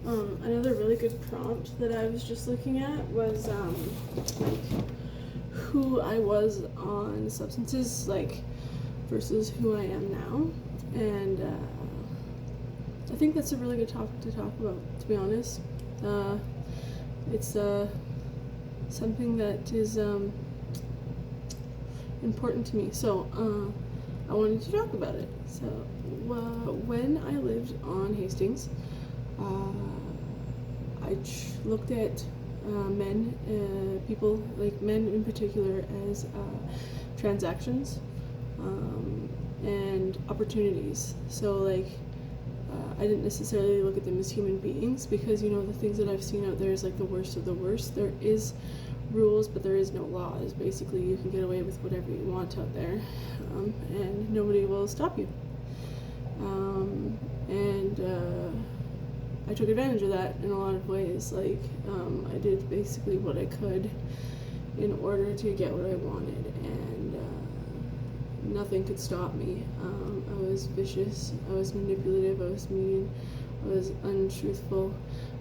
Another really good prompt that I was just looking at was like who I was on substances, like versus who I am now, and I think that's a really good topic to talk about. To be honest, it's something that is important to me. So I wanted to talk about it. So when I lived on Hastings, I looked at men, people, like men in particular, as transactions and opportunities. So like I didn't necessarily look at them as human beings, because, you know, the things that I've seen out there is like the worst of the worst. There is rules, but there is no laws. Basically, you can get away with whatever you want out there, and nobody will stop you. I took advantage of that in a lot of ways. Like, I did basically what I could in order to get what I wanted, and nothing could stop me. I was vicious, I was manipulative, I was mean, I was untruthful,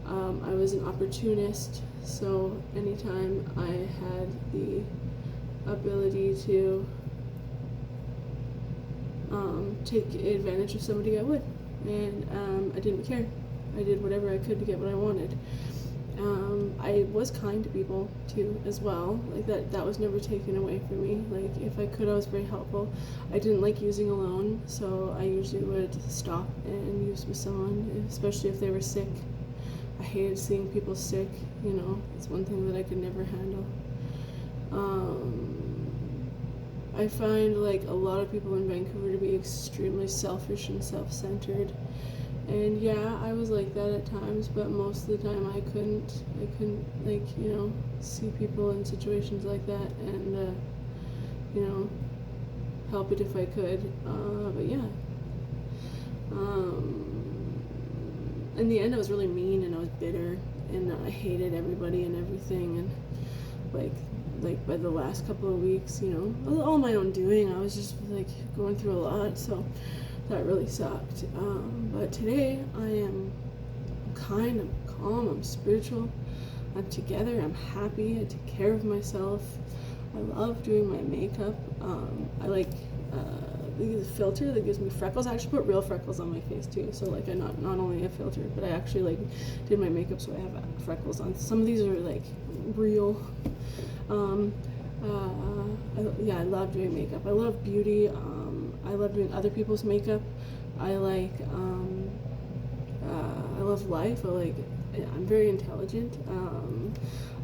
I was an opportunist. So anytime I had the ability to take advantage of somebody, I would. And I didn't care. I did whatever I could to get what I wanted. I was kind to people too, as well. Like that was never taken away from me. Like if I could, I was very helpful. I didn't like using alone, so I usually would stop and use with someone, especially if they were sick. I hated seeing people sick. You know, it's one thing that I could never handle. I find like a lot of people in Vancouver to be extremely selfish and self-centered. And yeah, I was like that at times, but most of the time I couldn't like, you know, see people in situations like that and, you know, help it if I could. But yeah. In the end, I was really mean and I was bitter and I hated everybody and everything. And like by the last couple of weeks, you know, all my own doing, I was just like going through a lot. So that really sucked. But today I am kind, I'm calm, I'm spiritual, I'm together, I'm happy, I take care of myself. I love doing my makeup. I like the filter that gives me freckles. I actually put real freckles on my face too. So like I not only a filter, but I actually like did my makeup so I have freckles on. Some of these are like real. I love doing makeup. I love beauty. I love doing other people's makeup. I like, I love life. I'm very intelligent.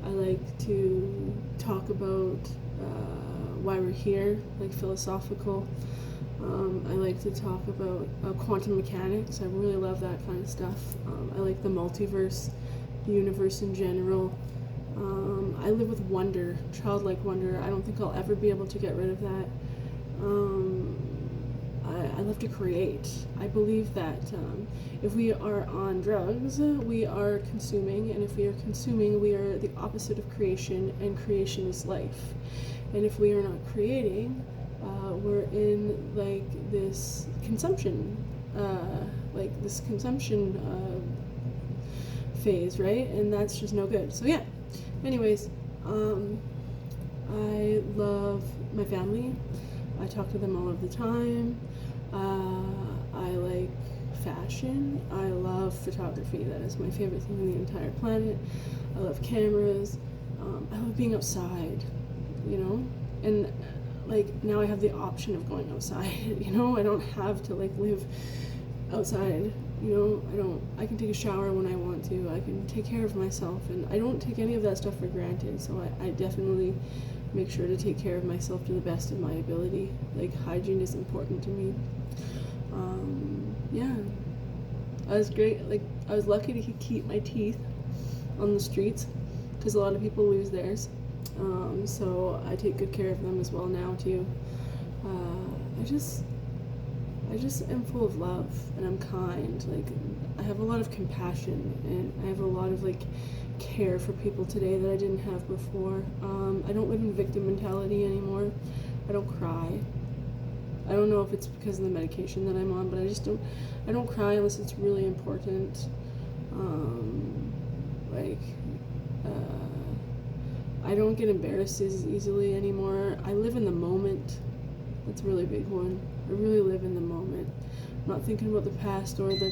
I like to talk about why we're here, like philosophical. I like to talk about quantum mechanics. I really love that kind of stuff. I like the multiverse, the universe in general. I live with wonder, childlike wonder. I don't think I'll ever be able to get rid of that. I love to create. I believe that if we are on drugs, we are consuming, and if we are consuming, we are the opposite of creation, and creation is life. And if we are not creating, we're in like this consumption, phase, right? And that's just no good. So yeah. Anyways, I love my family. I talk to them all of the time. I like fashion. I love photography. That is my favorite thing on the entire planet. I love cameras. I love being outside, you know? And like now I have the option of going outside, you know? I don't have to like live outside, you know? I can take a shower when I want to. I can take care of myself, and I don't take any of that stuff for granted. So I definitely make sure to take care of myself to the best of my ability. Like hygiene is important to me. Yeah, I was great. Like I was lucky to keep my teeth on the streets, because a lot of people lose theirs. So I take good care of them as well now too. I just am full of love, and I'm kind. Like I have a lot of compassion, and I have a lot of like care for people today that I didn't have before. I don't live in victim mentality anymore. I don't cry. I don't know if it's because of the medication that I'm on, but I don't cry unless it's really important. like, I don't get embarrassed as easily anymore. I live in the moment. That's a really big one. I really live in the moment. I'm not thinking about the past or the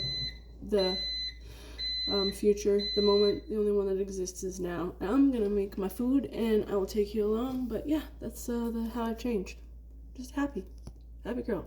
future. The moment, the only one that exists is now. I'm gonna make my food and I will take you along. But yeah, that's how I've changed. Just happy girl.